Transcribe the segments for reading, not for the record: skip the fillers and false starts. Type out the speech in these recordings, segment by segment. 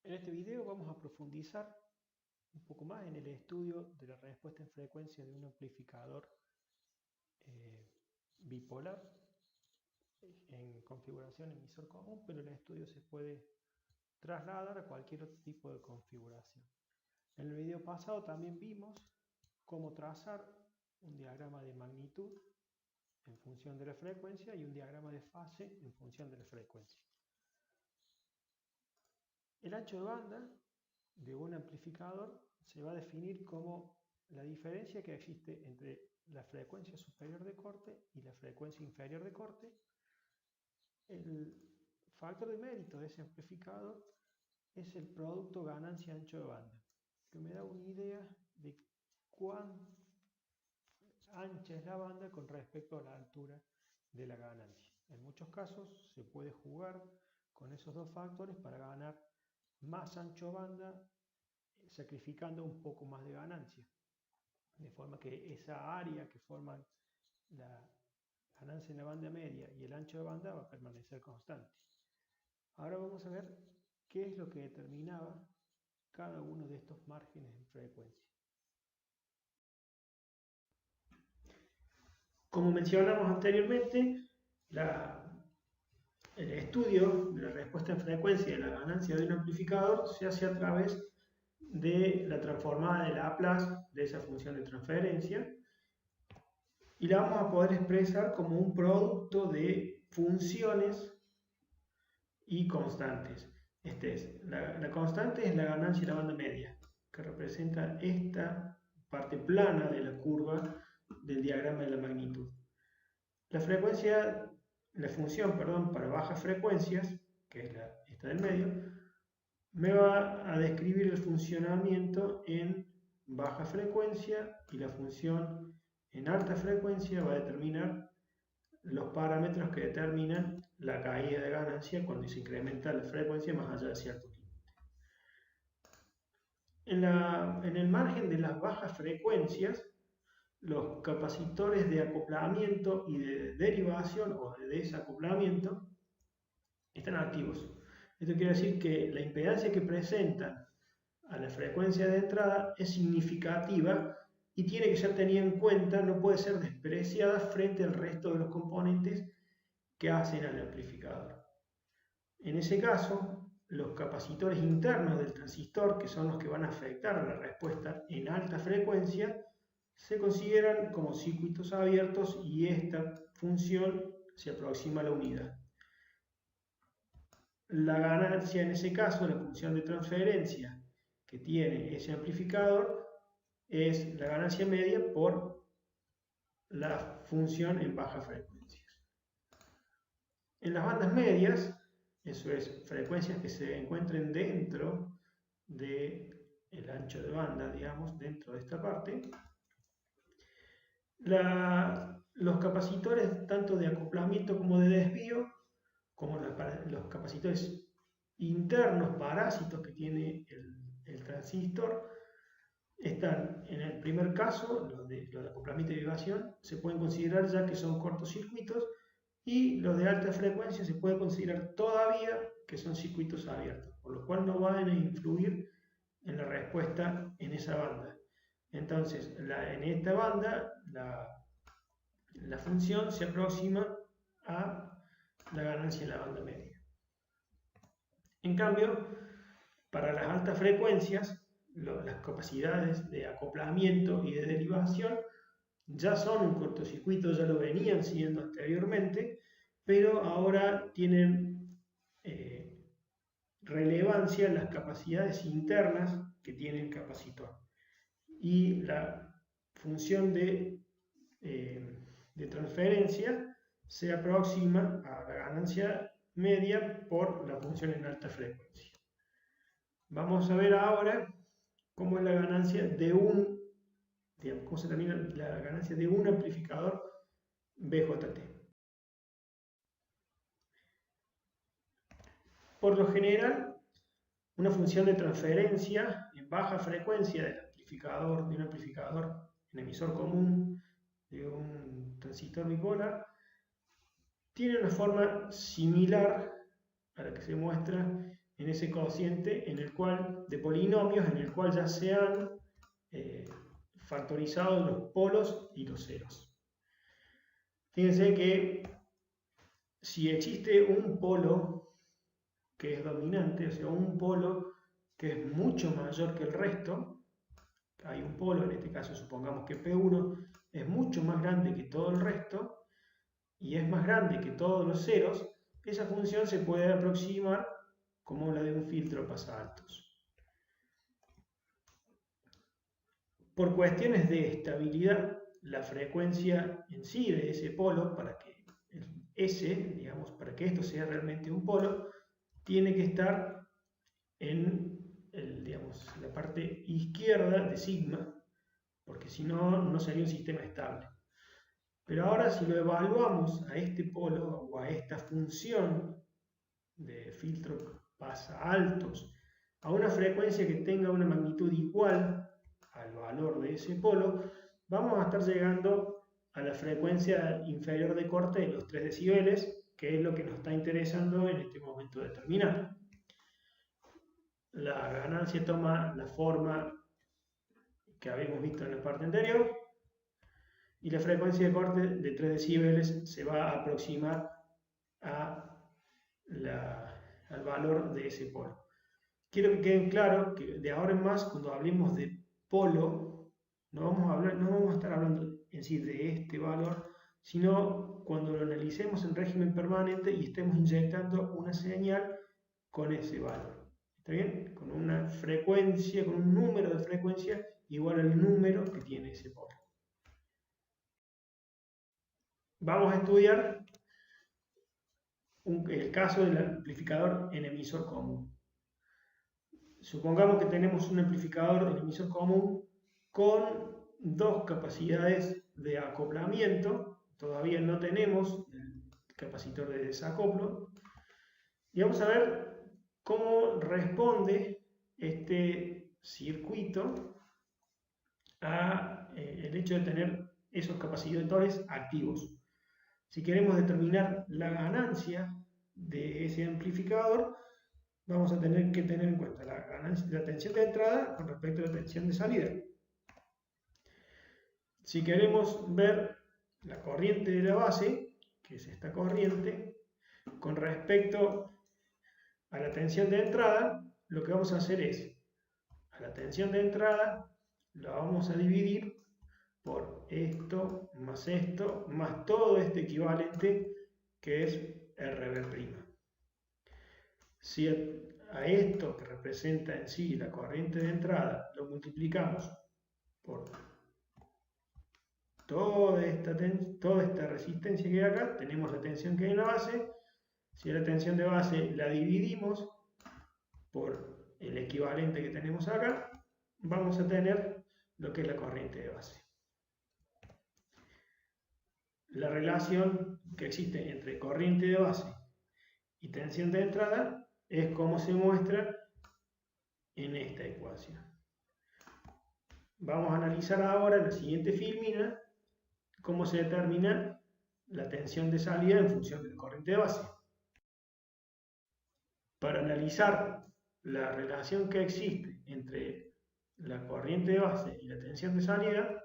En este video vamos a profundizar un poco más en el estudio de la respuesta en frecuencia de un amplificador bipolar en configuración emisor común, pero el estudio se puede trasladar a cualquier otro tipo de configuración. En el video pasado también vimos cómo trazar un diagrama de magnitud en función de la frecuencia y un diagrama de fase en función de la frecuencia. El ancho de banda de un amplificador se va a definir como la diferencia que existe entre la frecuencia superior de corte y la frecuencia inferior de corte. El factor de mérito de ese amplificador es el producto ganancia-ancho de banda, que me da una idea de cuán ancha es la banda con respecto a la altura de la ganancia. En muchos casos se puede jugar con esos dos factores para ganar más ancho de banda, sacrificando un poco más de ganancia, de forma que esa área que forman la ganancia en la banda media y el ancho de banda va a permanecer constante. Ahora vamos a ver qué es lo que determinaba cada uno de estos márgenes en frecuencia. Como mencionamos anteriormente, el estudio de la respuesta en frecuencia de la ganancia de un amplificador se hace a través de la transformada de Laplace de esa función de transferencia, y la vamos a poder expresar como un producto de funciones y constantes. La constante es la ganancia de la banda media, que representa esta parte plana de la curva del diagrama de la magnitud. La función para bajas frecuencias, que es esta del medio, me va a describir el funcionamiento en baja frecuencia, y la función en alta frecuencia va a determinar los parámetros que determinan la caída de ganancia cuando se incrementa la frecuencia más allá de cierto límite. En el margen de las bajas frecuencias, los capacitores de acoplamiento y de derivación o de desacoplamiento están activos. Esto quiere decir que la impedancia que presentan a la frecuencia de entrada es significativa y tiene que ser tenida en cuenta, no puede ser despreciada frente al resto de los componentes que hacen al amplificador. En ese caso, los capacitores internos del transistor, que son los que van a afectar a la respuesta en alta frecuencia, se consideran como circuitos abiertos y esta función se aproxima a la unidad. La ganancia en ese caso, la función de transferencia que tiene ese amplificador, es la ganancia media por la función en bajas frecuencias. En las bandas medias, eso es, frecuencias que se encuentren dentro del ancho de banda, digamos, dentro de esta parte, los capacitores tanto de acoplamiento como de desvío, como los capacitores internos parásitos que tiene el transistor, están en el primer caso, los de acoplamiento y derivación, se pueden considerar ya que son cortocircuitos, y los de alta frecuencia se puede considerar todavía que son circuitos abiertos, por lo cual no van a influir en la respuesta en esa banda. Entonces, en esta banda, la función se aproxima a la ganancia en la banda media. En cambio, para las altas frecuencias, las capacidades de acoplamiento y de derivación ya son un cortocircuito, ya lo venían siendo anteriormente, pero ahora tienen relevancia las capacidades internas que tiene el capacitor. Y la función de transferencia se aproxima a la ganancia media por la función en alta frecuencia. Vamos a ver ahora cómo es la ganancia de cómo se determina la ganancia de un amplificador BJT. Por lo general, una función de transferencia en baja frecuencia de un amplificador en emisor común de un transistor bipolar tiene una forma similar a la que se muestra en ese cociente de polinomios en el cual ya se han factorizado los polos y los ceros. Fíjense que si existe un polo que es dominante, o sea, un polo que es mucho mayor que el resto, hay un polo, en este caso supongamos que P1 es mucho más grande que todo el resto y es más grande que todos los ceros, esa función se puede aproximar como la de un filtro pasaaltos. Por cuestiones de estabilidad, la frecuencia en sí de ese polo, para que para que esto sea realmente un polo, tiene que estar en la parte izquierda de sigma, porque si no, no sería un sistema estable. Pero ahora si lo evaluamos a este polo o a esta función de filtro pasaaltos a una frecuencia que tenga una magnitud igual al valor de ese polo, vamos a estar llegando a la frecuencia inferior de corte de los 3 decibeles, que es lo que nos está interesando en este momento determinado. La ganancia toma la forma que habíamos visto en la parte anterior y la frecuencia de corte de 3 decibeles se va a aproximar al valor de ese polo. Quiero que queden claro que de ahora en más, cuando hablemos de polo, no vamos a estar hablando en sí de este valor, sino cuando lo analicemos en régimen permanente y estemos inyectando una señal con ese valor. ¿Está bien? Con una frecuencia, con un número de frecuencia igual al número que tiene ese polo. Vamos a estudiar el caso del amplificador en emisor común. Supongamos que tenemos un amplificador en emisor común con dos capacidades de acoplamiento. Todavía no tenemos el capacitor de desacoplo. Y vamos a ver cómo responde este circuito al hecho de tener esos capacitores activos. Si queremos determinar la ganancia de ese amplificador, vamos a tener que tener en cuenta la tensión de entrada con respecto a la tensión de salida. Si queremos ver la corriente de la base, que es esta corriente, con respecto a la tensión de entrada, lo que vamos a hacer es, a la tensión de entrada la vamos a dividir por esto, más todo este equivalente que es RB'. Si a esto que representa en sí la corriente de entrada lo multiplicamos por toda esta resistencia que hay acá, tenemos la tensión que hay en la base. Si la tensión de base la dividimos por el equivalente que tenemos acá, vamos a tener lo que es la corriente de base. La relación que existe entre corriente de base y tensión de entrada es como se muestra en esta ecuación. Vamos a analizar ahora en la siguiente filmina cómo se determina la tensión de salida en función de la corriente de base. Para analizar la relación que existe entre la corriente de base y la tensión de salida,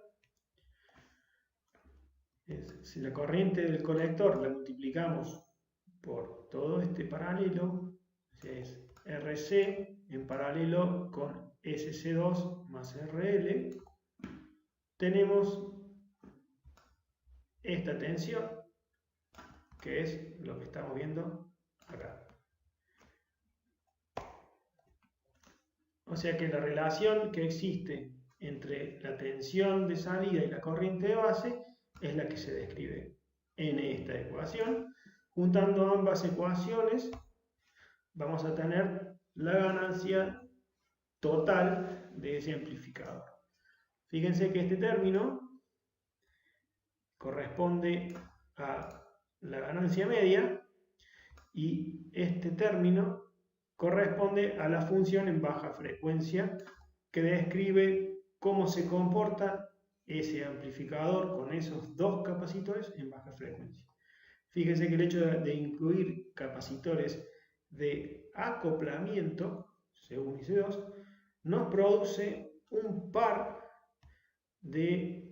si la corriente del colector la multiplicamos por todo este paralelo, es RC en paralelo con SC2 más RL, tenemos esta tensión, que es lo que estamos viendo acá. O sea que la relación que existe entre la tensión de salida y la corriente de base es la que se describe en esta ecuación. Juntando ambas ecuaciones vamos a tener la ganancia total de ese amplificador. Fíjense que este término corresponde a la ganancia media y este término corresponde a la función en baja frecuencia que describe cómo se comporta ese amplificador con esos dos capacitores en baja frecuencia. Fíjense que el hecho de incluir capacitores de acoplamiento, C1 y C2, nos produce un par de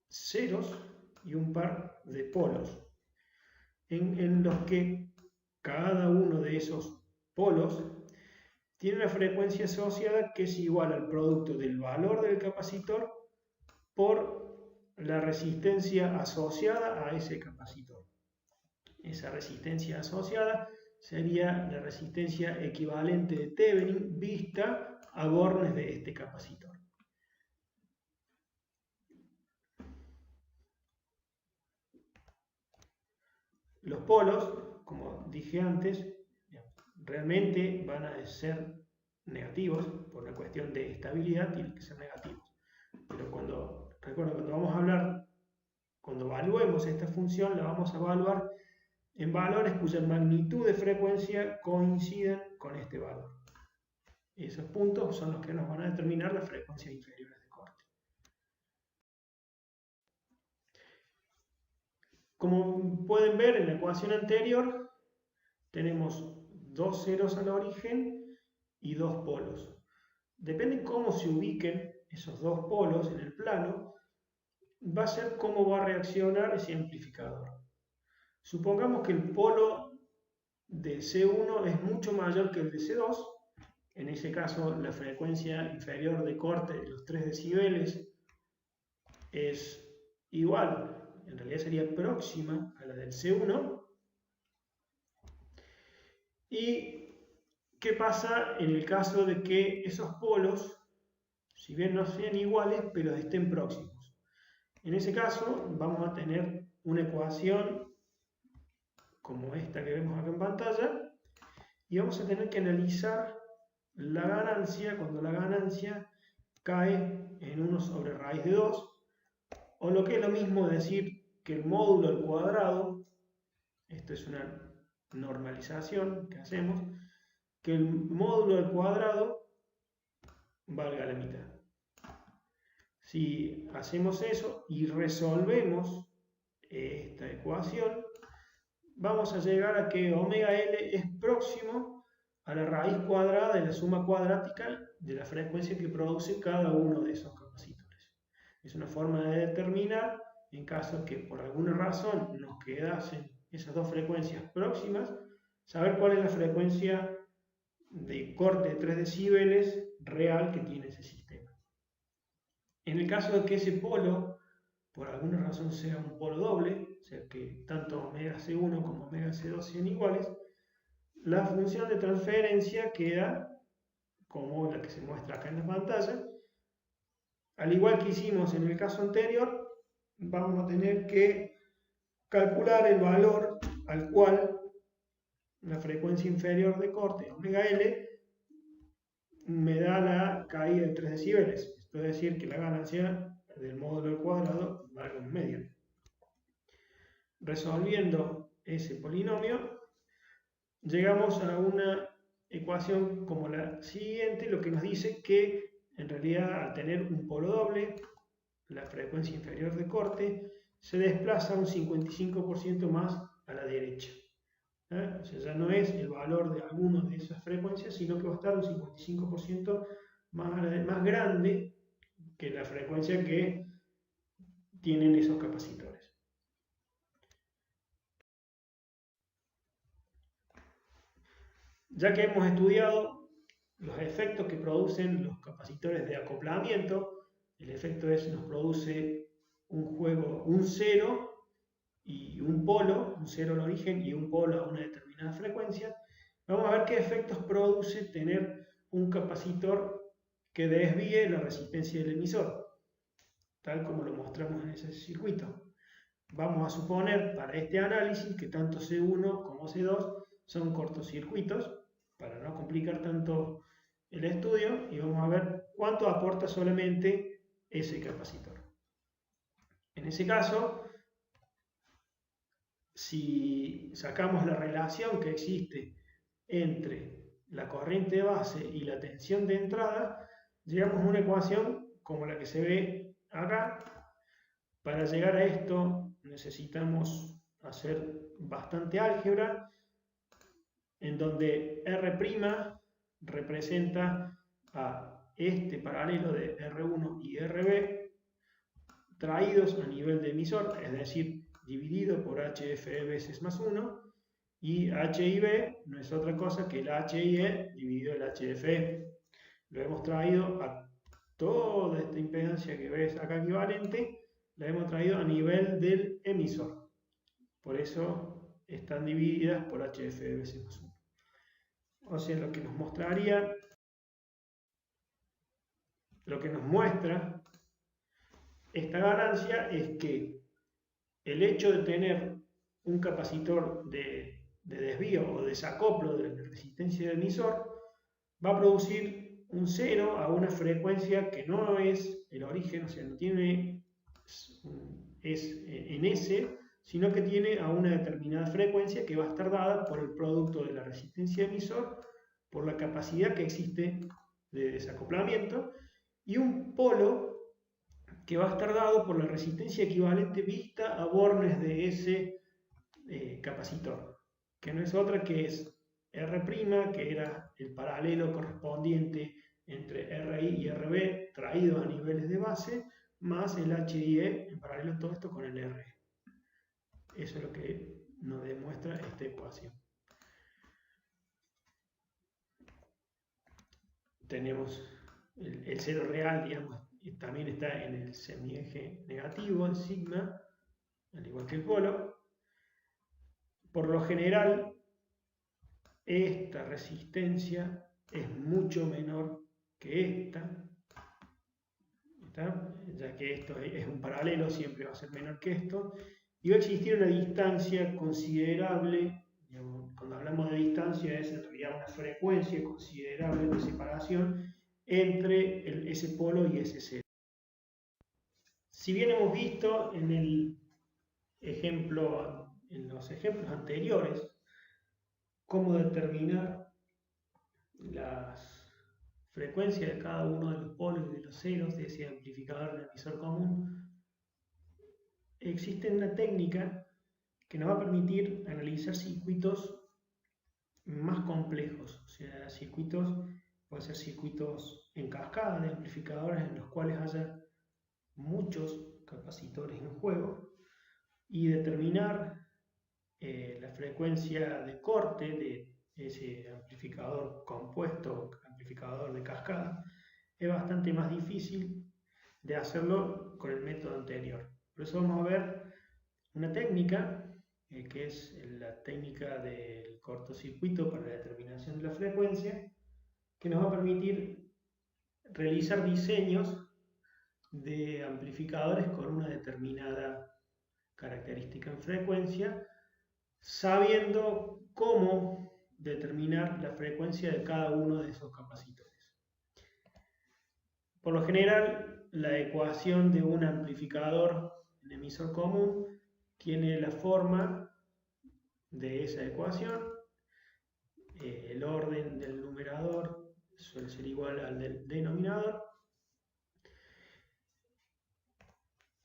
ceros y un par de polos, en los que cada uno de esos polos tiene una frecuencia asociada que es igual al producto del valor del capacitor por la resistencia asociada a ese capacitor. Esa resistencia asociada sería la resistencia equivalente de Thevenin vista a bornes de este capacitor. Los polos, como dije antes, realmente van a ser negativos por una cuestión de estabilidad, tienen que ser negativos. Pero cuando evaluemos esta función, la vamos a evaluar en valores cuya magnitud de frecuencia coinciden con este valor. Esos puntos son los que nos van a determinar las frecuencias inferiores de corte. Como pueden ver en la ecuación anterior, tenemos dos ceros al origen y dos polos. Depende de cómo se ubiquen esos dos polos en el plano, va a ser cómo va a reaccionar ese amplificador. Supongamos que el polo de C1 es mucho mayor que el de C2. En ese caso, la frecuencia inferior de corte de los 3 decibeles es igual, en realidad sería próxima a la del C1. ¿Y qué pasa en el caso de que esos polos, si bien no sean iguales, pero estén próximos? En ese caso, vamos a tener una ecuación como esta que vemos acá en pantalla, y vamos a tener que analizar la ganancia cuando la ganancia cae en 1 sobre raíz de 2, o lo que es lo mismo decir que el módulo al cuadrado, esto es una normalización que hacemos, que el módulo al cuadrado valga la mitad. Si hacemos eso y resolvemos esta ecuación, vamos a llegar a que omega L es próximo a la raíz cuadrada de la suma cuadrática de la frecuencia que produce cada uno de esos capacitores. Es una forma de determinar, en caso que por alguna razón nos quedasen esas dos frecuencias próximas, saber cuál es la frecuencia de corte de 3 decibeles real que tiene ese sistema. En el caso de que ese polo por alguna razón sea un polo doble, o sea que tanto omega C1 como omega C2 sean iguales, la función de transferencia queda como la que se muestra acá en la pantalla. Al igual que hicimos en el caso anterior, vamos a tener que calcular el valor al cual la frecuencia inferior de corte, omega L, me da la caída de 3 decibeles. Esto es decir, que la ganancia del módulo al cuadrado valga un medio. Resolviendo ese polinomio, llegamos a una ecuación como la siguiente, lo que nos dice que en realidad al tener un polo doble, la frecuencia inferior de corte se desplaza un 55% más a la derecha. O sea, ya no es el valor de alguna de esas frecuencias, sino que va a estar un 55% más grande que la frecuencia que tienen esos capacitores. Ya que hemos estudiado los efectos que producen los capacitores de acoplamiento, el efecto es nos produce un cero y un polo, un cero al origen y un polo a una determinada frecuencia. Vamos a ver qué efectos produce tener un capacitor que desvíe la resistencia del emisor, tal como lo mostramos en ese circuito. Vamos a suponer para este análisis que tanto C1 como C2 son cortocircuitos, para no complicar tanto el estudio, y vamos a ver cuánto aporta solamente ese capacitor. En ese caso, si sacamos la relación que existe entre la corriente de base y la tensión de entrada, llegamos a una ecuación como la que se ve acá. Para llegar a esto necesitamos hacer bastante álgebra, en donde R' representa a este paralelo de R1 y RB traídos a nivel de emisor, es decir, dividido por HFE veces más 1, y H y B no es otra cosa que el H y E dividido el HFE. Lo hemos traído a toda esta impedancia que ves acá equivalente, la hemos traído a nivel del emisor. Por eso están divididas por HFE veces más 1. O sea, lo que nos mostraría, lo que nos muestra esta ganancia es que el hecho de tener un capacitor de desvío o desacoplo de la resistencia del emisor va a producir un 0 a una frecuencia que no es el origen, o sea, no tiene es en S, sino que tiene a una determinada frecuencia que va a estar dada por el producto de la resistencia emisor, por la capacidad que existe de desacoplamiento, y un polo que va a estar dado por la resistencia equivalente vista a bornes de ese capacitor, que no es otra que es R', que era el paralelo correspondiente entre RI y RB traídos a niveles de base, más el HIE en paralelo todo esto con el R. Eso es lo que nos demuestra esta ecuación. Tenemos el cero real, digamos, también está en el semieje negativo, el sigma, al igual que el polo. Por lo general, esta resistencia es mucho menor que esta, ya que esto es un paralelo, siempre va a ser menor que esto, y va a existir una distancia considerable, digamos, cuando hablamos de distancia es en realidad una frecuencia considerable de separación entre ese polo y ese cero. Si bien hemos visto en los ejemplos anteriores cómo determinar las frecuencias de cada uno de los polos y de los ceros de ese amplificador del emisor común, existe una técnica que nos va a permitir analizar circuitos más complejos, o sea, pueden ser circuitos en cascada de amplificadores en los cuales haya muchos capacitores en juego, y determinar la frecuencia de corte de ese amplificador compuesto, amplificador de cascada, es bastante más difícil de hacerlo con el método anterior. Por eso vamos a ver una técnica que es la técnica del cortocircuito para la determinación de la frecuencia, que nos va a permitir realizar diseños de amplificadores con una determinada característica en frecuencia, sabiendo cómo determinar la frecuencia de cada uno de esos capacitores. Por lo general, la ecuación de un amplificador en emisor común tiene la forma de esa ecuación. El orden del numerador suele ser igual al del denominador.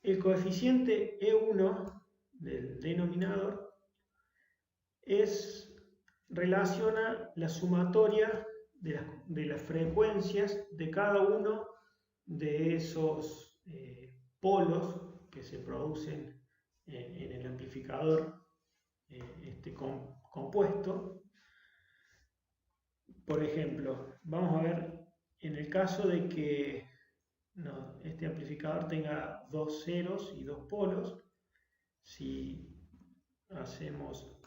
El coeficiente E1 del denominador relaciona la sumatoria de las frecuencias de cada uno de esos polos que se producen en el amplificador compuesto. Por ejemplo, vamos a ver en el caso de que este amplificador tenga dos ceros y dos polos, si hacemos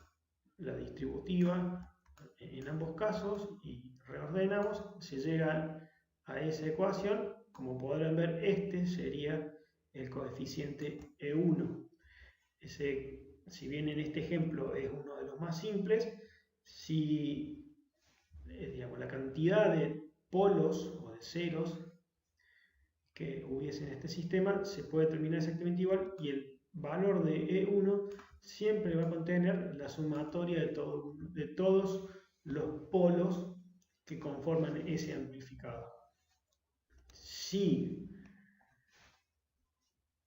la distributiva en ambos casos y reordenamos, se llega a esa ecuación. Como podrán ver, este sería el coeficiente E1. Si bien en este ejemplo es uno de los más simples, si digamos, la cantidad de polos o de ceros que hubiese en este sistema se puede determinar exactamente igual, y el valor de E1 siempre va a contener la sumatoria de todos los polos que conforman ese amplificador. Si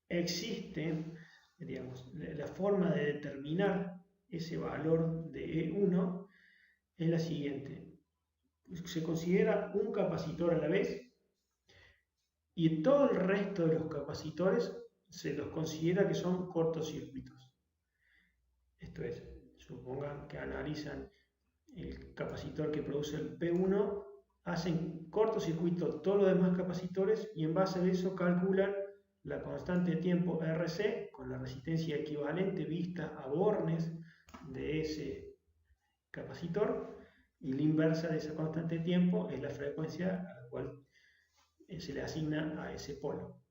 existe, digamos, la forma de determinar ese valor de E1 es la siguiente. Se considera un capacitor a la vez y todo el resto de los capacitores se los considera que son cortocircuitos. Esto es, supongan que analizan el capacitor que produce el P1, hacen cortocircuito todos los demás capacitores y en base a eso calculan la constante de tiempo RC con la resistencia equivalente vista a bornes de ese capacitor, y la inversa de esa constante de tiempo es la frecuencia a la cual se le asigna a ese polo.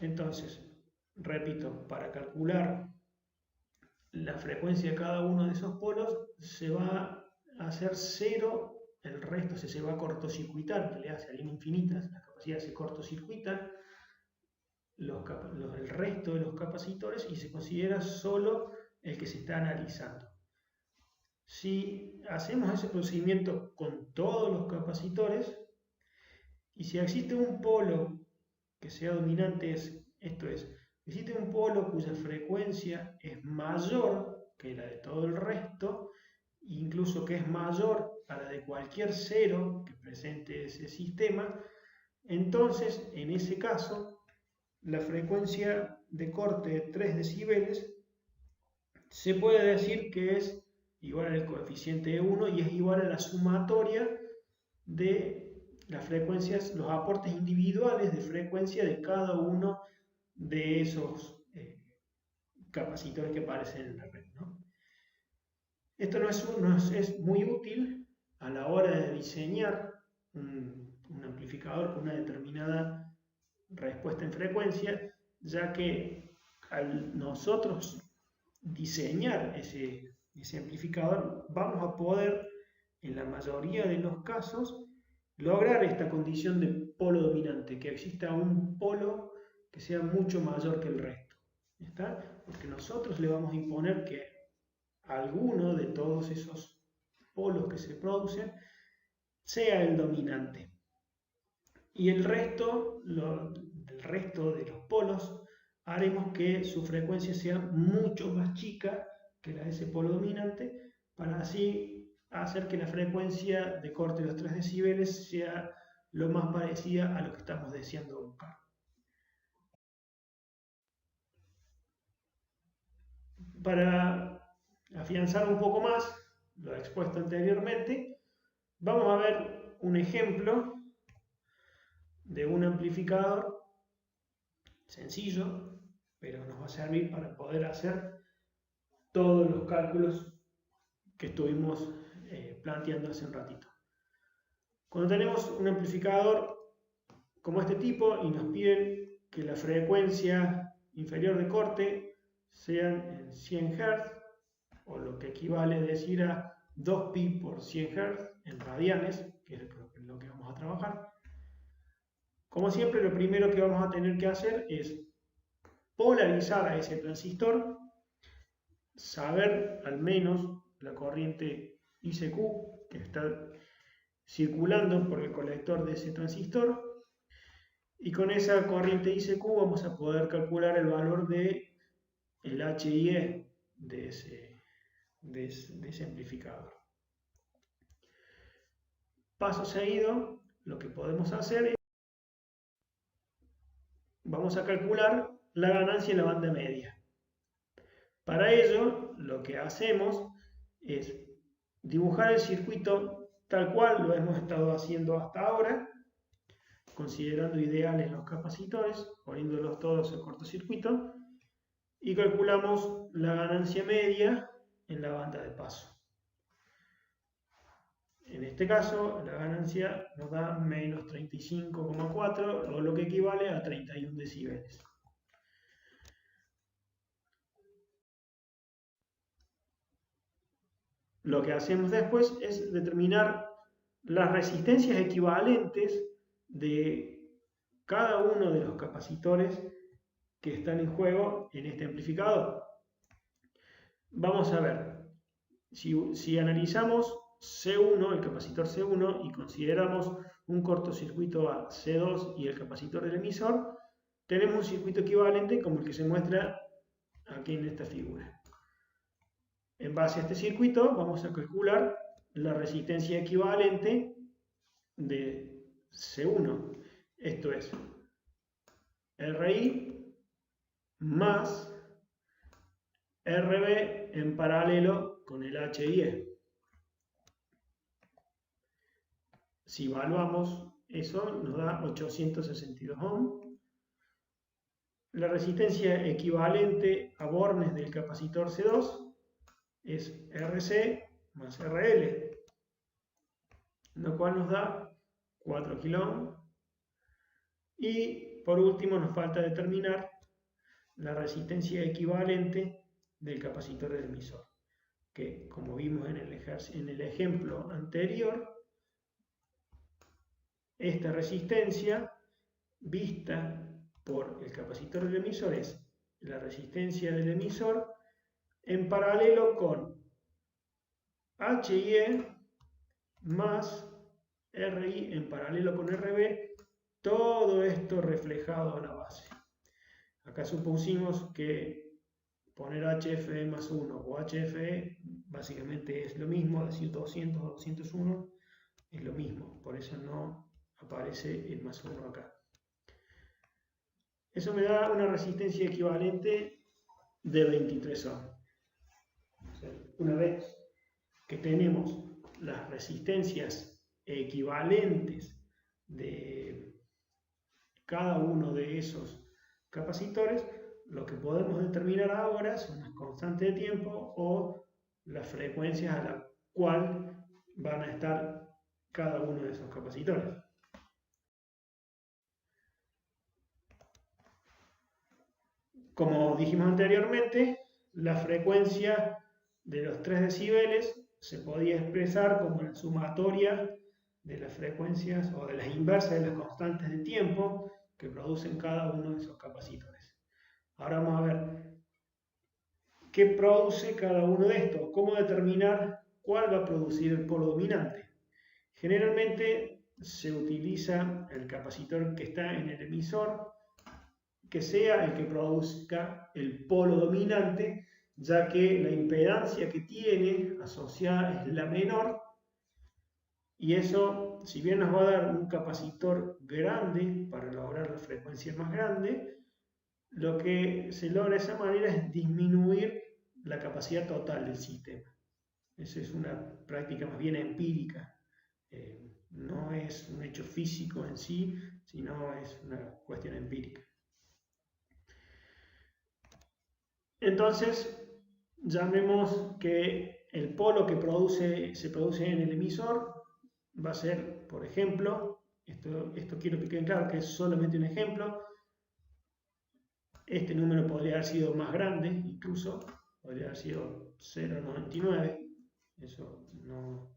Entonces, repito, para calcular la frecuencia de cada uno de esos polos se va a hacer cero el resto, se va a cortocircuitar, que le hace a línea infinita, las capacidades se cortocircuitan, el resto de los capacitores, y se considera solo el que se está analizando. Si hacemos ese procedimiento con todos los capacitores, y si existe un polo que sea dominante, esto es, existe un polo cuya frecuencia es mayor que la de todo el resto, incluso que es mayor a la de cualquier cero que presente ese sistema, entonces en ese caso la frecuencia de corte de 3 decibeles se puede decir que es igual al coeficiente de 1 y es igual a la sumatoria de las frecuencias, los aportes individuales de frecuencia de cada uno de esos capacitores que aparecen en la red, ¿no? Esto es muy útil a la hora de diseñar un amplificador con una determinada respuesta en frecuencia, ya que al nosotros diseñar ese amplificador vamos a poder, en la mayoría de los casos, lograr esta condición de polo dominante, que exista un polo que sea mucho mayor que el resto, ¿está? Porque nosotros le vamos a imponer que alguno de todos esos polos que se producen sea el dominante. Y el resto de los polos haremos que su frecuencia sea mucho más chica que la de ese polo dominante, para así hacer que la frecuencia de corte de los 3 decibeles sea lo más parecida a lo que estamos deseando buscar. Para afianzar un poco más lo expuesto anteriormente, vamos a ver un ejemplo de un amplificador sencillo, pero nos va a servir para poder hacer todos los cálculos que estuvimos planteando hace un ratito. Cuando tenemos un amplificador como este tipo y nos piden que la frecuencia inferior de corte sean en 100 Hz, o lo que equivale a decir a 2pi por 100 Hz en radianes, que es lo que vamos a trabajar. Como siempre, lo primero que vamos a tener que hacer es polarizar a ese transistor, saber al menos la corriente ICQ que está circulando por el colector de ese transistor, y con esa corriente ICQ vamos a poder calcular el valor de el HIE de ese amplificador. Paso seguido, lo que podemos hacer es vamos a calcular la ganancia en la banda media. Para ello, lo que hacemos es dibujar el circuito tal cual lo hemos estado haciendo hasta ahora, considerando ideales los capacitores, poniéndolos todos en cortocircuito, y calculamos la ganancia media en la banda de paso. En este caso, la ganancia nos da menos 35,4, o lo que equivale a 31 decibeles. Lo que hacemos después es determinar las resistencias equivalentes de cada uno de los capacitores que están en juego en este amplificador. Vamos a ver, si analizamos C1, el capacitor C1, y consideramos un cortocircuito a C2 y el capacitor del emisor, tenemos un circuito equivalente como el que se muestra aquí en esta figura. En base a este circuito vamos a calcular la resistencia equivalente de C1. Esto es RI más RB en paralelo con el HIE. Si evaluamos eso, nos da 862 ohms. La resistencia equivalente a bornes del capacitor C2 es RC más RL, lo cual nos da 4 kΩ. Y por último nos falta determinar la resistencia equivalente del capacitor del emisor, que como vimos en el ejemplo anterior, esta resistencia vista por el capacitor del emisor es la resistencia del emisor en paralelo con HIE más RI en paralelo con RB, todo esto reflejado a la base. Acá supusimos que poner HFE más 1 o HFE básicamente es lo mismo, decir 200 o 201 es lo mismo, por eso no aparece el más 1 acá. Eso me da una resistencia equivalente de 23 ohms. O sea, una vez que tenemos las resistencias equivalentes de cada uno de esos capacitores, lo que podemos determinar ahora son las constantes de tiempo o las frecuencias a la cual van a estar cada uno de esos capacitores. Como dijimos anteriormente, la frecuencia de los 3 decibeles se podía expresar como la sumatoria de las frecuencias o de las inversas de las constantes de tiempo que producen cada uno de esos capacitores. Ahora vamos a ver qué produce cada uno de estos, cómo determinar cuál va a producir el polo dominante. Generalmente se utiliza el capacitor que está en el emisor, que sea el que produzca el polo dominante, ya que la impedancia que tiene asociada es la menor, y eso, si bien nos va a dar un capacitor grande para lograr la frecuencia más grande, lo que se logra de esa manera es disminuir la capacidad total del sistema. Esa es una práctica más bien empírica, no es un hecho físico en sí, sino es una cuestión empírica. Entonces, llamemos que el polo que se produce en el emisor va a ser, por ejemplo, esto quiero que quede claro que es solamente un ejemplo, este número podría haber sido más grande, incluso, podría haber sido 0,99, eso no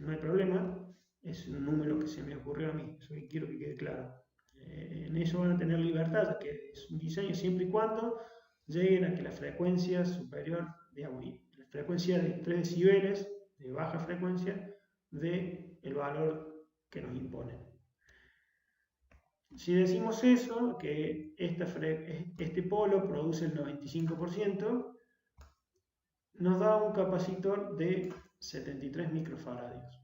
hay problema, es un número que se me ocurrió a mí, eso quiero que quede claro. En eso van a tener libertad, que es un diseño siempre y cuando lleguen a que la frecuencia superior, digamos, la frecuencia de 3 decibeles de baja frecuencia de el valor que nos imponen. Si decimos eso, que este polo produce el 95%, nos da un capacitor de 73 microfaradios.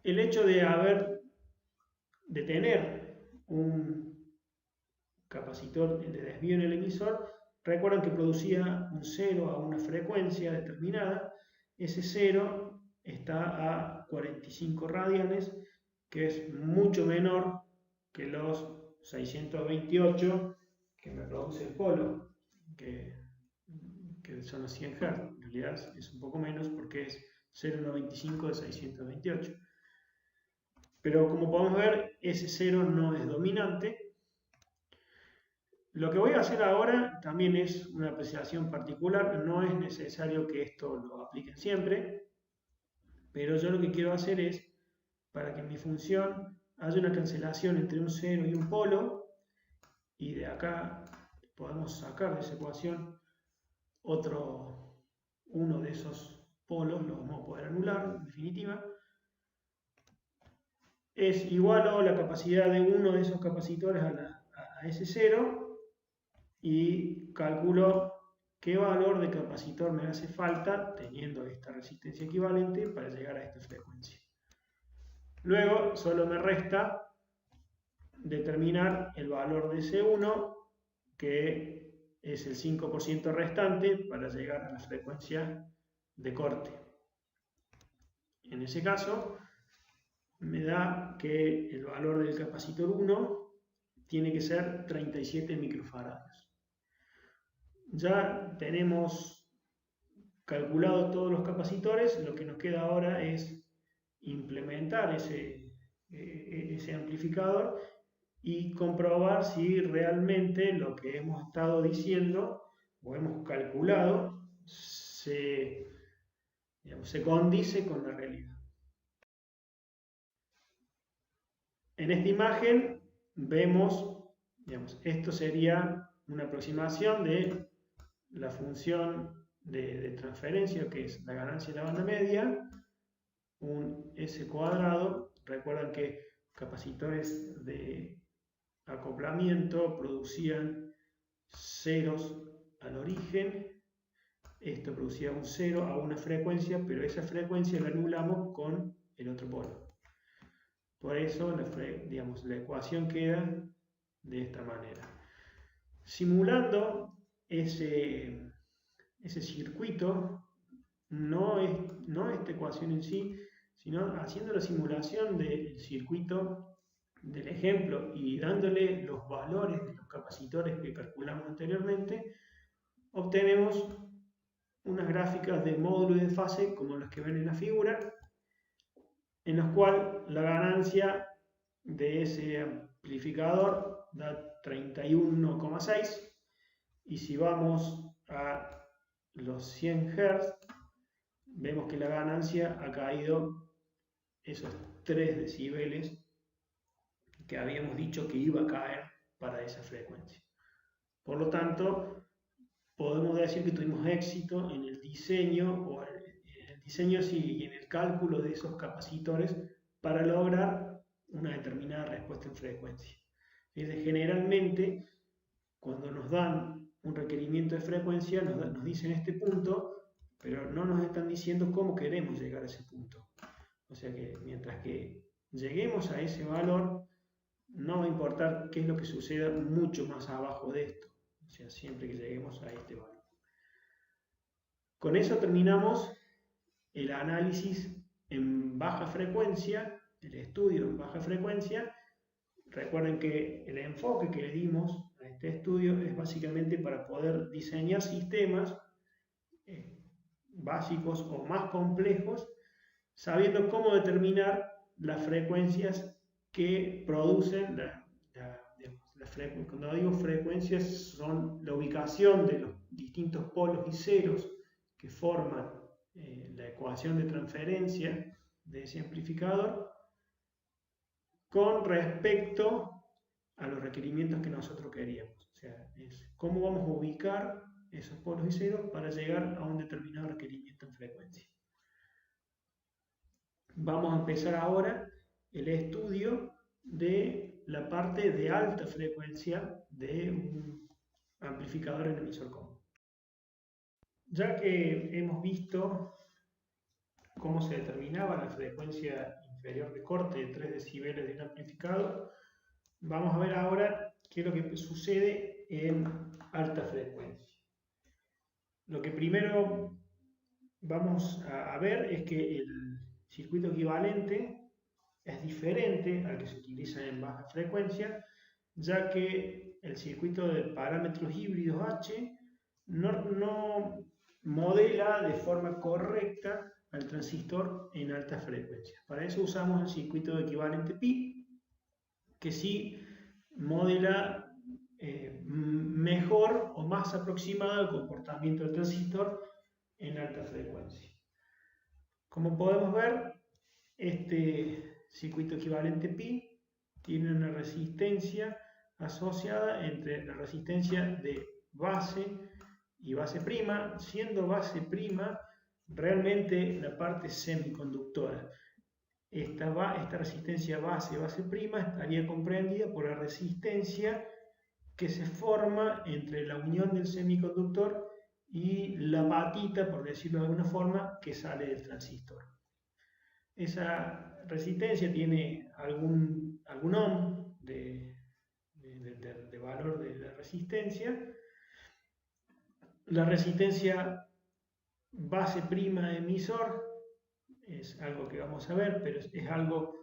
El hecho de tener un capacitor de desvío en el emisor, recuerdan que producía un 0 a una frecuencia determinada, ese 0 está a 45 radianes, que es mucho menor que los 628 que me produce el polo, que son los 100 Hz. En realidad es un poco menos porque es 0,95 de 628. Pero como podemos ver, ese 0 no es dominante. Lo que voy a hacer ahora también es una apreciación particular, no es necesario que esto lo apliquen siempre, pero yo lo que quiero hacer es, para que en mi función haya una cancelación entre un 0 y un polo, y de acá podemos sacar de esa ecuación uno de esos polos, lo vamos a poder anular en definitiva, es igual a la capacidad de uno de esos capacitores a ese 0, y calculo qué valor de capacitor me hace falta, teniendo esta resistencia equivalente, para llegar a esta frecuencia. Luego solo me resta determinar el valor de C1, que es el 5% restante para llegar a la frecuencia de corte. En ese caso, me da que el valor del capacitor 1 tiene que ser 37 microfarads. Ya tenemos calculado todos los capacitores, lo que nos queda ahora es implementar ese amplificador y comprobar si realmente lo que hemos estado diciendo o hemos calculado se condice con la realidad. En esta imagen vemos, esto sería una aproximación de la función de transferencia, que es la ganancia de la banda media, un S cuadrado. Recuerdan que capacitores de acoplamiento producían ceros al origen. Esto producía un cero a una frecuencia, pero esa frecuencia la anulamos con el otro polo. Por eso la ecuación queda de esta manera. Simulando ese circuito, no esta ecuación en sí, sino haciendo la simulación del circuito del ejemplo y dándole los valores de los capacitores que calculamos anteriormente, obtenemos unas gráficas de módulo y de fase como las que ven en la figura, en las cuales la ganancia de ese amplificador da 31,6, y si vamos a los 100 Hz, vemos que la ganancia ha caído esos 3 decibeles que habíamos dicho que iba a caer para esa frecuencia. Por lo tanto, podemos decir que tuvimos éxito en el diseño, y en el cálculo de esos capacitores para lograr una determinada respuesta en frecuencia. Generalmente, cuando nos dan un requerimiento de frecuencia, nos dicen este punto, pero no nos están diciendo cómo queremos llegar a ese punto. O sea que mientras que lleguemos a ese valor, no va a importar qué es lo que suceda mucho más abajo de esto. O sea, siempre que lleguemos a este valor. Con eso terminamos el análisis en baja frecuencia, el estudio en baja frecuencia. Recuerden que el enfoque que le dimos a este estudio es básicamente para poder diseñar sistemas básicos o más complejos, sabiendo cómo determinar las frecuencias que producen cuando digo frecuencias, son la ubicación de los distintos polos y ceros que forman la ecuación de transferencia de ese amplificador con respecto a los requerimientos que nosotros queríamos. O sea, es cómo vamos a ubicar esos polos y ceros para llegar a un determinado requerimiento en frecuencia. Vamos a empezar ahora el estudio de la parte de alta frecuencia de un amplificador en emisor común. Ya que hemos visto cómo se determinaba la frecuencia inferior de corte de 3 decibeles de un amplificador, vamos a ver ahora qué es lo que sucede en alta frecuencia. Lo que primero vamos a ver es que el circuito equivalente es diferente al que se utiliza en baja frecuencia, ya que el circuito de parámetros híbridos H no modela de forma correcta al transistor en alta frecuencia. Para eso usamos el circuito equivalente pi, que sí modela mejor o más aproximado al comportamiento del transistor en alta frecuencia. Como podemos ver, este circuito equivalente pi tiene una resistencia asociada entre la resistencia de base y base prima, siendo base prima realmente la parte semiconductora. Esta resistencia base prima estaría comprendida por la resistencia que se forma entre la unión del semiconductor y la patita, por decirlo de alguna forma, que sale del transistor. Esa resistencia tiene algún ohm de valor de la resistencia. La resistencia base prima emisor es algo que vamos a ver, pero es algo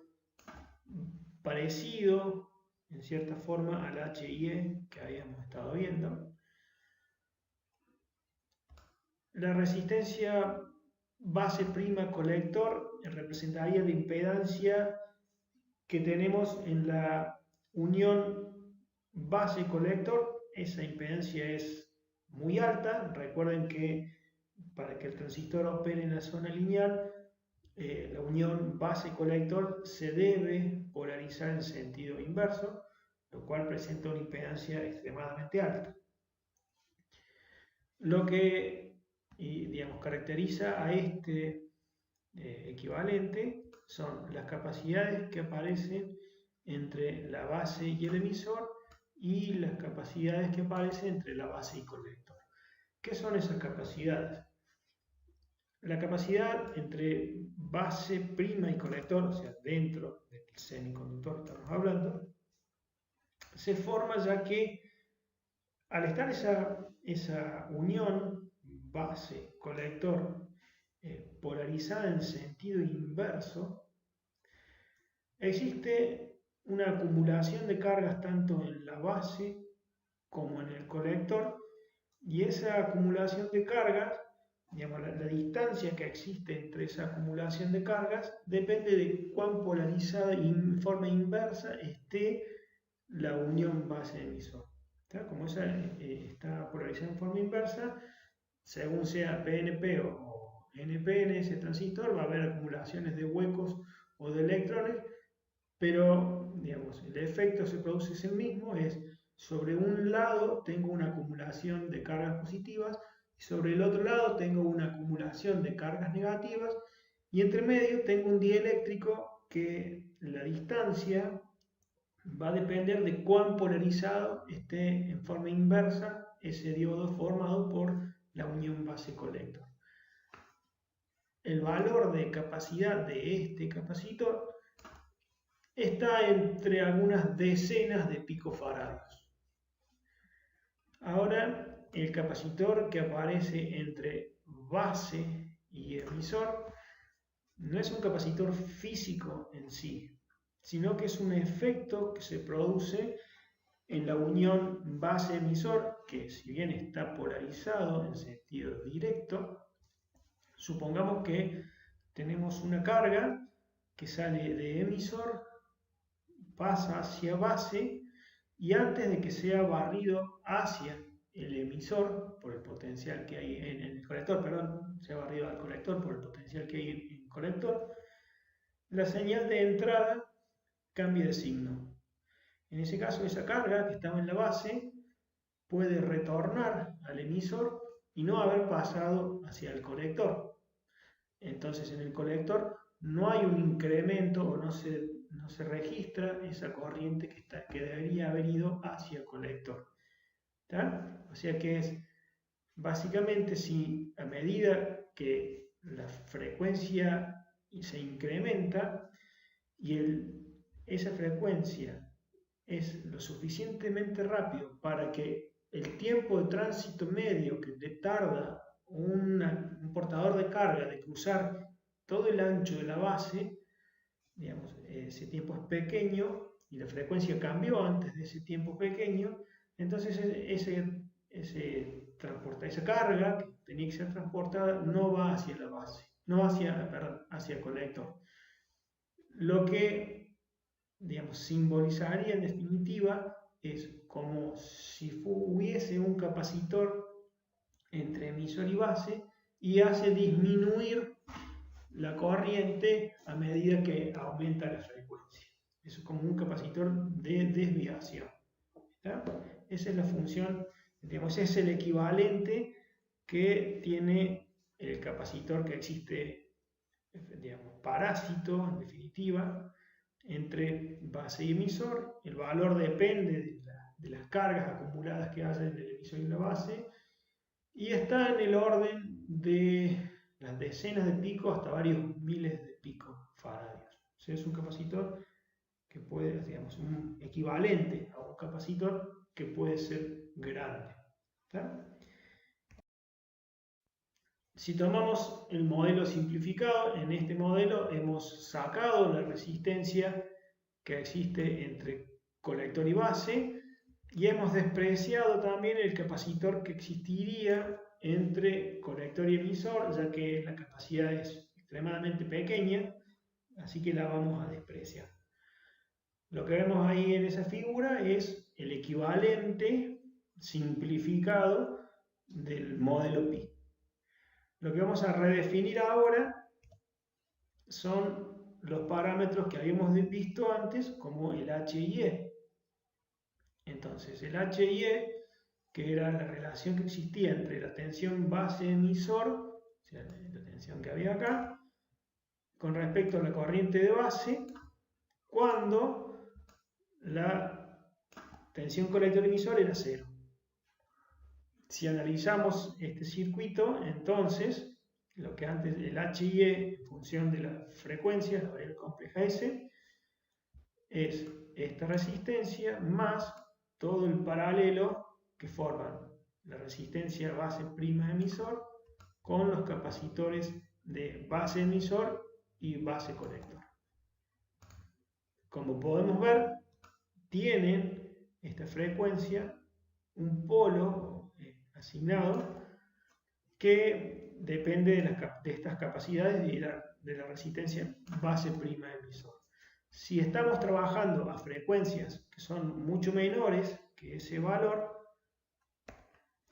parecido en cierta forma al HIE que habíamos estado viendo. La resistencia base prima colector representaría la impedancia que tenemos en la unión base colector. Esa impedancia es muy alta. Recuerden que para que el transistor opere en la zona lineal, la unión base colector se debe polarizar en sentido inverso, lo cual presenta una impedancia extremadamente alta. Lo que digamos, caracteriza a este equivalente son las capacidades que aparecen entre la base y el emisor y las capacidades que aparecen entre la base y colector. ¿Qué son esas capacidades? La capacidad entre base prima y colector, o sea, dentro del semiconductor que estamos hablando, se forma ya que al estar esa unión base-colector polarizada en sentido inverso, existe una acumulación de cargas tanto en la base como en el colector, y esa acumulación de cargas, digamos, la distancia que existe entre esa acumulación de cargas depende de cuán polarizada y en forma inversa esté la unión base-emisor. Como esa está polarizada en forma inversa, según sea PNP o NPN ese transistor, va a haber acumulaciones de huecos o de electrones, pero digamos, el efecto se produce es el mismo, es sobre un lado tengo una acumulación de cargas positivas y sobre el otro lado tengo una acumulación de cargas negativas, y entre medio tengo un dieléctrico que la distancia va a depender de cuán polarizado esté en forma inversa ese diodo formado por la unión base-colector. El valor de capacidad de este capacitor está entre algunas decenas de picofarados. Ahora, el capacitor que aparece entre base y emisor no es un capacitor físico en sí, sino que es un efecto que se produce en la unión base-emisor, que si bien está polarizado en sentido directo, supongamos que tenemos una carga que sale de emisor, pasa hacia base, y antes de que sea barrido hacia el emisor por el potencial que hay en el colector, perdón, sea barrido al colector por el potencial que hay en el colector, la señal de entrada cambia de signo. En ese caso, esa carga que estaba en la base puede retornar al emisor y no haber pasado hacia el colector. Entonces, en el colector no hay un incremento o no se registra esa corriente que debería haber ido hacia el colector. ¿Está? O sea que es básicamente, si a medida que la frecuencia se incrementa y esa frecuencia es lo suficientemente rápido para que el tiempo de tránsito medio que tarda un portador de carga de cruzar todo el ancho de la base, digamos, ese tiempo es pequeño y la frecuencia cambió antes de ese tiempo pequeño, entonces esa carga que tenía que ser transportada no va hacia la base, no va hacia el colector. Lo que, digamos, simbolizaría en definitiva es como si hubiese un capacitor entre emisor y base y hace disminuir la corriente a medida que aumenta la frecuencia. Eso es como un capacitor de desviación. ¿Está? Esa es la función, digamos, es el equivalente que tiene el capacitor que existe, digamos, parásito, en definitiva, entre base y emisor. El valor depende de las cargas acumuladas que haya en el emisor y la base, y está en el orden de las decenas de picos hasta varios miles de picos faradios. O sea, es un capacitor que puede, digamos, un equivalente a un capacitor que puede ser grande. ¿Está? Si tomamos el modelo simplificado, en este modelo hemos sacado la resistencia que existe entre colector y base y hemos despreciado también el capacitor que existiría entre colector y emisor, ya que la capacidad es extremadamente pequeña, así que la vamos a despreciar. Lo que vemos ahí en esa figura es el equivalente simplificado del modelo pi. Lo que vamos a redefinir ahora son los parámetros que habíamos visto antes, como el H y E. Entonces, el H y E, que era la relación que existía entre la tensión base-emisor, o sea, la tensión que había acá, con respecto a la corriente de base, cuando la tensión colector-emisor era cero. Si analizamos este circuito, entonces, lo que antes el H y E, en función de la frecuencia, la variable compleja S, es esta resistencia más todo el paralelo que forman la resistencia base prima emisor con los capacitores de base emisor y base colector. Como podemos ver, tienen esta frecuencia un polo asignado que depende de estas capacidades y de la resistencia base prima emisor. Si estamos trabajando a frecuencias que son mucho menores que ese valor,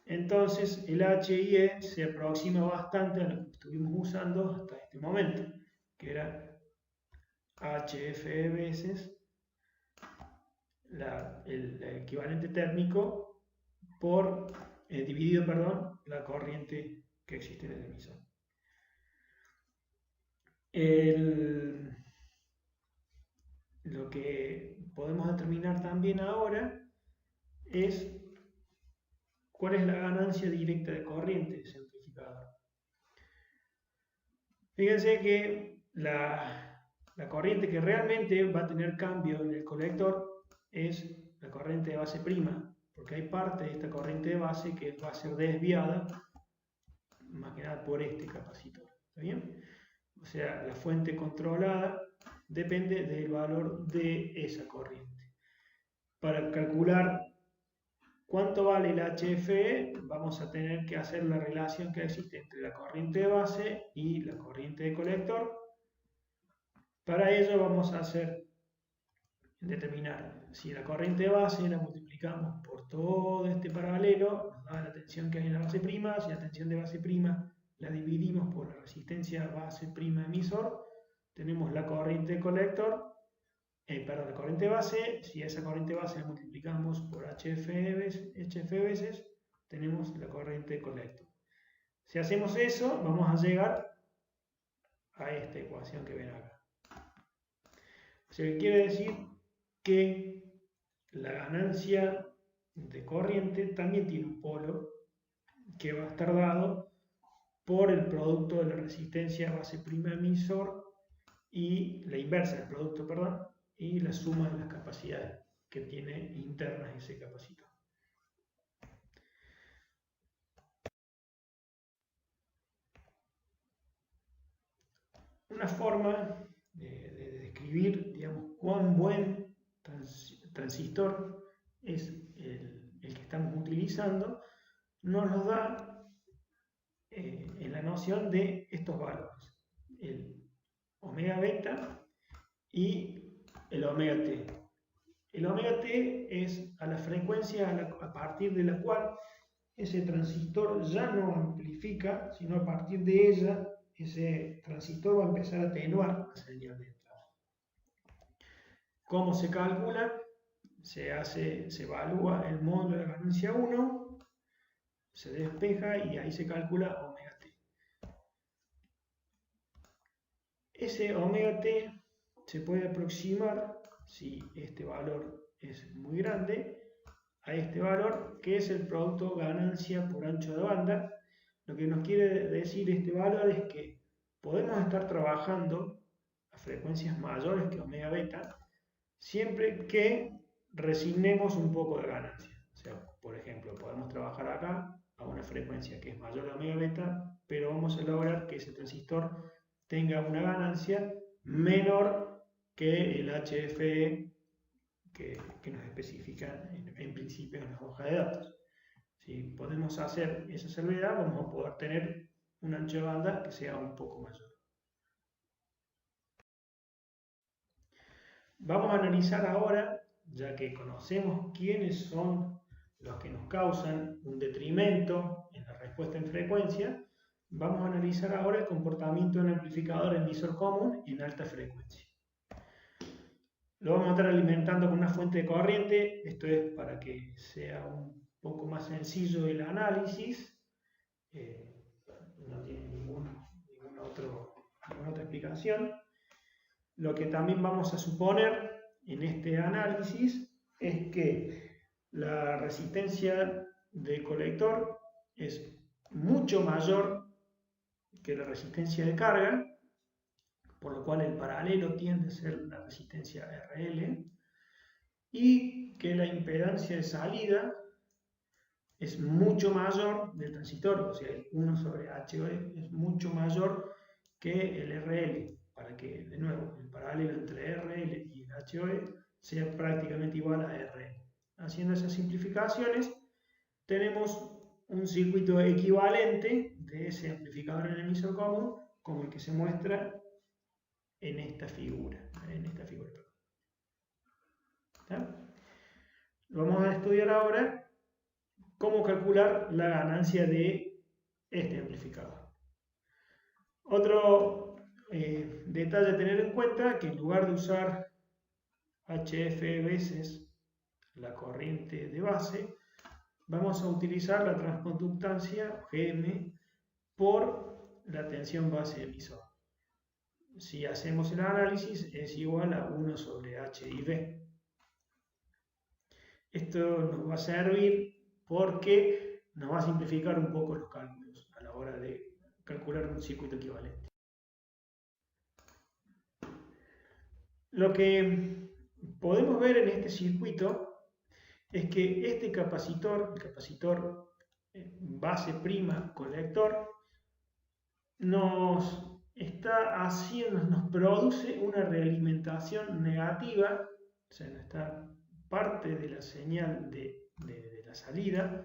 entonces el H y E se aproxima bastante a lo que estuvimos usando hasta este momento, que era HFE veces el equivalente térmico por dividido, perdón, la corriente que existe en el emisor. Lo que podemos determinar también ahora es cuál es la ganancia directa de corriente de simplificador. Fíjense que la corriente que realmente va a tener cambio en el colector es la corriente de base prima, porque hay parte de esta corriente de base que va a ser desviada, más que nada por este capacitor. ¿Está bien? O sea, la fuente controlada depende del valor de esa corriente. Para calcular cuánto vale el HFE, vamos a tener que hacer la relación que existe entre la corriente de base y la corriente de colector. Para ello vamos a determinar si la corriente de base la multiplicamos por todo este paralelo, nos da la tensión que hay en la base prima, si la tensión de base prima la dividimos por la resistencia base prima emisor, tenemos la corriente de colector, la corriente base, si a esa corriente base la multiplicamos por HFE veces, tenemos la corriente de colector. Si hacemos eso, vamos a llegar a esta ecuación que ven acá. O sea, quiere decir que la ganancia de corriente también tiene un polo que va a estar dado por el producto de la resistencia base prima emisor y la inversa del producto, perdón, y la suma de las capacidades que tiene internas ese capacitor. Una forma de describir, digamos, cuán buen transistor es el que estamos utilizando, nos lo da en la noción de estos valores, el omega beta y el omega t. El omega t es a la frecuencia a partir de la cual ese transistor ya no amplifica, sino a partir de ella ese transistor va a empezar a atenuar la señal de entrada. ¿Cómo se calcula? Se evalúa el módulo de ganancia 1, se despeja y ahí se calcula omega t. Ese omega t se puede aproximar, si este valor es muy grande, a este valor, que es el producto ganancia por ancho de banda. Lo que nos quiere decir este valor es que podemos estar trabajando a frecuencias mayores que omega beta, siempre que resignemos un poco de ganancia. O sea, por ejemplo, podemos trabajar acá a una frecuencia que es mayor a omega beta, pero vamos a lograr que ese transistor tenga una ganancia menor que el HFE que nos especifican en principio en la hoja de datos. Si podemos hacer esa salvedad, vamos a poder tener un ancho de banda que sea un poco mayor. Vamos a analizar ahora, ya que conocemos quiénes son los que nos causan un detrimento en la respuesta en frecuencia, vamos a analizar ahora el comportamiento de un amplificador emisor común en alta frecuencia. Lo vamos a estar alimentando con una fuente de corriente, esto es para que sea un poco más sencillo el análisis, no tiene ninguna otra explicación. Lo que también vamos a suponer en este análisis es que la resistencia del colector es mucho mayor que la resistencia de carga, por lo cual el paralelo tiende a ser la resistencia RL, y que la impedancia de salida es mucho mayor del transistor, o sea, el 1 sobre HOE es mucho mayor que el RL, para que, de nuevo, el paralelo entre RL y el HOE sea prácticamente igual a RL. Haciendo esas simplificaciones, tenemos un circuito equivalente de ese amplificador en emisor común, como el que se muestra en esta figura. ¿Está? Vamos a estudiar ahora cómo calcular la ganancia de este amplificador. Otro detalle a tener en cuenta, que en lugar de usar HF veces la corriente de base, vamos a utilizar la transconductancia GM por la tensión base emisor. Si hacemos el análisis es igual a 1 sobre HIV. Esto nos va a servir porque nos va a simplificar un poco los cálculos a la hora de calcular un circuito equivalente. Lo que podemos ver en este circuito es que este capacitor, el capacitor base prima colector, nos produce una realimentación negativa, o sea, esta parte de la señal de la salida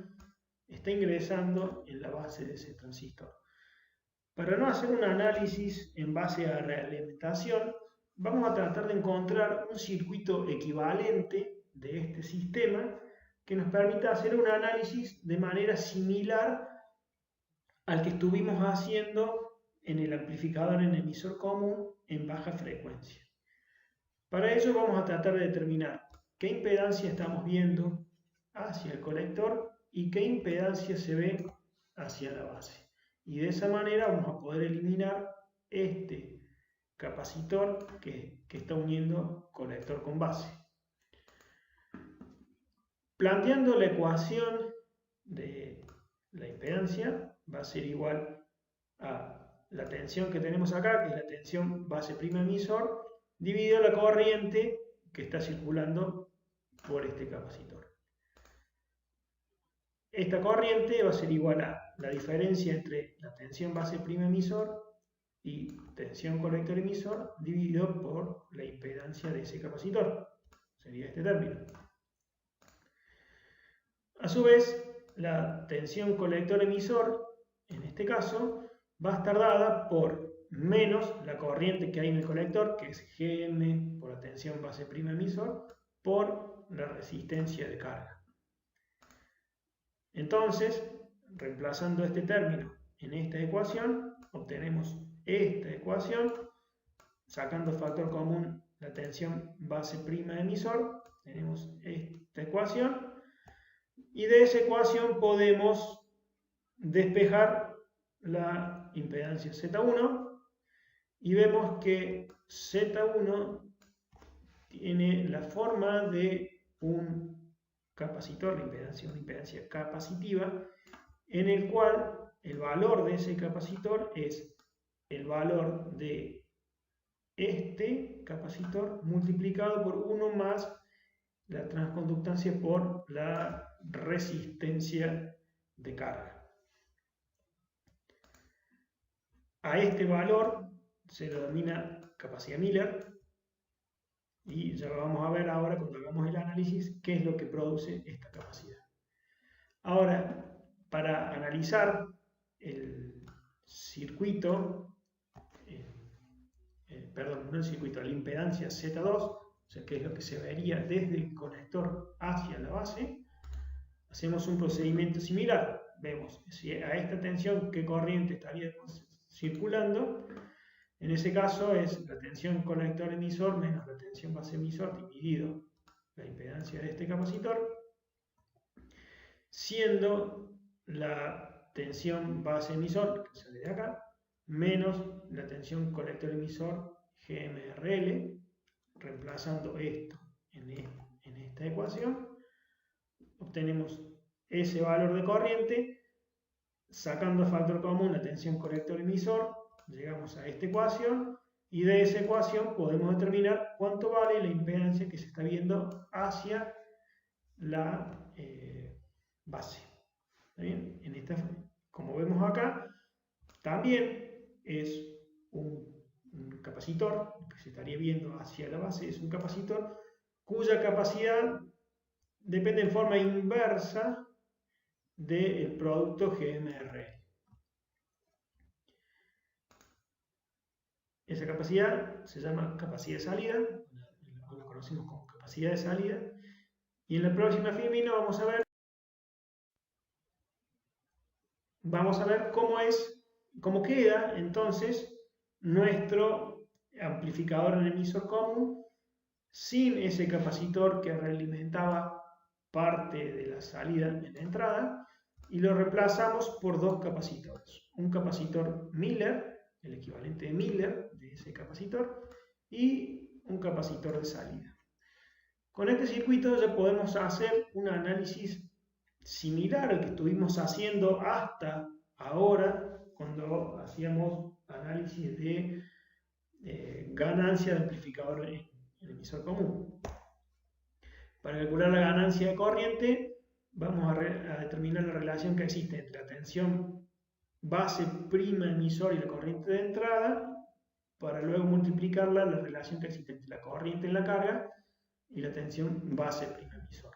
está ingresando en la base de ese transistor. Para no hacer un análisis en base a realimentación, vamos a tratar de encontrar un circuito equivalente de este sistema que nos permita hacer un análisis de manera similar al que estuvimos haciendo en el amplificador en emisor común en baja frecuencia. Para ello vamos a tratar de determinar qué impedancia estamos viendo hacia el colector y qué impedancia se ve hacia la base. Y de esa manera vamos a poder eliminar este capacitor que está uniendo colector con base. Planteando la ecuación de la impedancia, va a ser igual a la tensión que tenemos acá, que es la tensión base prima emisor, dividido la corriente que está circulando por este capacitor. Esta corriente va a ser igual a la diferencia entre la tensión base prima emisor y tensión colector emisor dividido por la impedancia de ese capacitor. Sería este término. A su vez, la tensión colector emisor, en este caso, va a estar dada por menos la corriente que hay en el colector, que es Gm por la tensión base prima emisor, por la resistencia de carga. Entonces, reemplazando este término en esta ecuación, obtenemos esta ecuación, sacando factor común la tensión base prima emisor, tenemos esta ecuación, y de esa ecuación podemos despejar la impedancia Z1 y vemos que Z1 tiene la forma de un capacitor, la impedancia, una impedancia capacitiva, en el cual el valor de ese capacitor es el valor de este capacitor multiplicado por 1 más la transconductancia por la resistencia de carga. A este valor se lo denomina capacidad Miller y ya vamos a ver ahora cuando hagamos el análisis qué es lo que produce esta capacidad. Ahora, para analizar el circuito, perdón, no el circuito, la impedancia Z2, o sea, que es lo que se vería desde el conector hacia la base, hacemos un procedimiento similar. Vemos si a esta tensión qué corriente estaría circulando. En ese caso es la tensión conector emisor menos la tensión base emisor dividido la impedancia de este capacitor, siendo la tensión base emisor, que sale de acá, menos la tensión colector emisor GMRL, reemplazando esto en esta ecuación, obtenemos ese valor de corriente, sacando factor común la tensión colector emisor, llegamos a esta ecuación, y de esa ecuación podemos determinar cuánto vale la impedancia que se está viendo hacia la base. ¿Está bien? Como vemos acá, también es un capacitor, que se estaría viendo hacia la base, es un capacitor cuya capacidad depende en forma inversa del producto GMRL. Esa capacidad se llama capacidad de salida, la conocemos como capacidad de salida, y en la próxima filmina vamos a ver cómo queda entonces nuestro amplificador en emisor común sin ese capacitor que realimentaba parte de la salida en la entrada, y lo reemplazamos por dos capacitores, un capacitor Miller, el equivalente de Miller de ese capacitor, y un capacitor de salida. Con este circuito ya podemos hacer un análisis similar al que estuvimos haciendo hasta ahora cuando hacíamos análisis de ganancia de amplificador en el emisor común. Para calcular la ganancia de corriente vamos a determinar la relación que existe entre la tensión base prima emisor y la corriente de entrada, para luego multiplicarla la relación que existe entre la corriente en la carga y la tensión base prima emisor.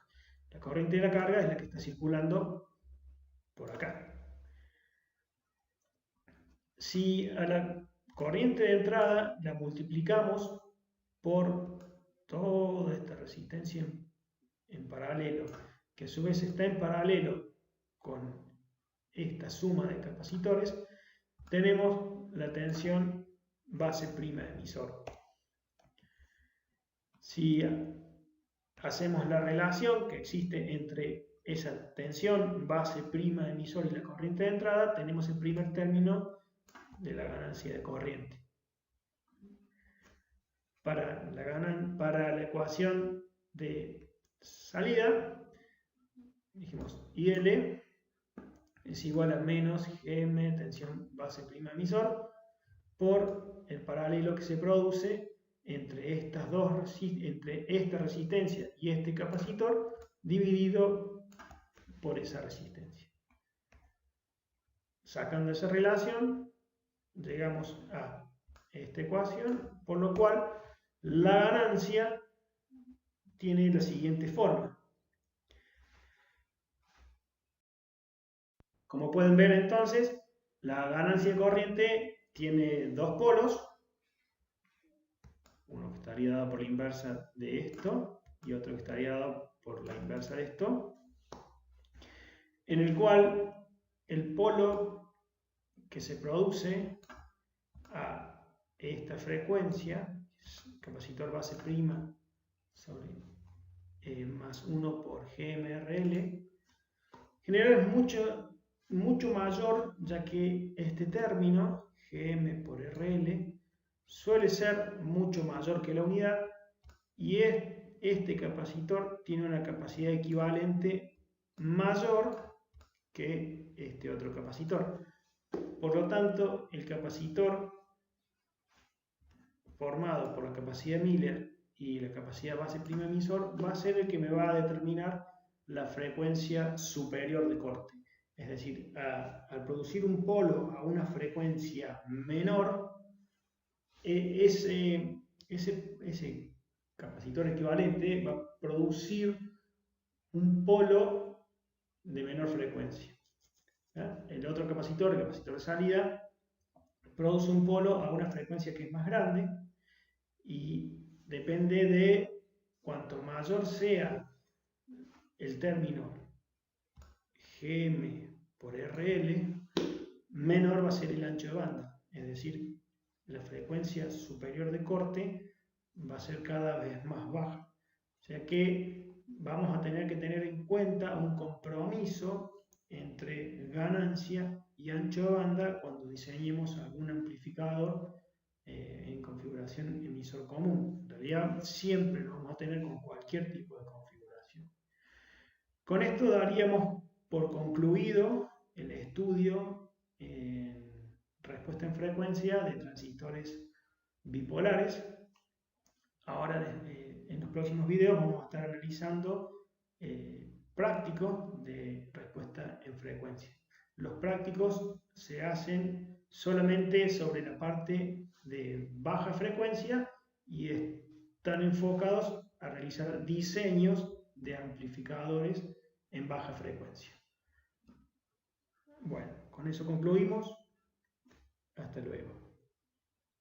La corriente de la carga es la que está circulando por acá. Si a la corriente de entrada la multiplicamos por toda esta resistencia en paralelo, que a su vez está en paralelo con esta suma de capacitores, tenemos la tensión base prima emisor. Si hacemos la relación que existe entre esa tensión base prima emisor y la corriente de entrada, tenemos el primer término de la ganancia de corriente. Para la ecuación de salida, dijimos IL es igual a menos GM, tensión base prima emisor, por el paralelo que se produce entre esta resistencia y este capacitor, dividido por esa resistencia. Sacando esa relación, llegamos a esta ecuación, por lo cual la ganancia tiene la siguiente forma. Como pueden ver entonces, la ganancia de corriente tiene dos polos, uno que estaría dado por la inversa de esto y otro que estaría dado por la inversa de esto, en el cual el polo que se produce a esta frecuencia, capacitor base prima sobre más 1 por GMRL, en general es mucho mayor, ya que este término, GM por RL, suele ser mucho mayor que la unidad, y es este capacitor tiene una capacidad equivalente mayor que este otro capacitor. Por lo tanto, el capacitor formado por la capacidad Miller y la capacidad base prima emisor va a ser el que me va a determinar la frecuencia superior de corte. Es decir, al producir un polo a una frecuencia menor, ese capacitor equivalente va a producir un polo de menor frecuencia. El otro capacitor, el capacitor de salida, produce un polo a una frecuencia que es más grande y depende de cuanto mayor sea el término Gm por RL, menor va a ser el ancho de banda. Es decir, la frecuencia superior de corte va a ser cada vez más baja. O sea que vamos a tener que tener en cuenta un compromiso entre ganancia y ancho de banda cuando diseñemos algún amplificador en configuración emisor común. En realidad siempre lo vamos a tener con cualquier tipo de configuración. Con esto daríamos por concluido el estudio en respuesta en frecuencia de transistores bipolares. Ahora en los próximos videos vamos a estar analizando prácticos de respuesta en frecuencia. Los prácticos se hacen solamente sobre la parte de baja frecuencia y están enfocados a realizar diseños de amplificadores en baja frecuencia. Bueno, con eso concluimos. Hasta luego.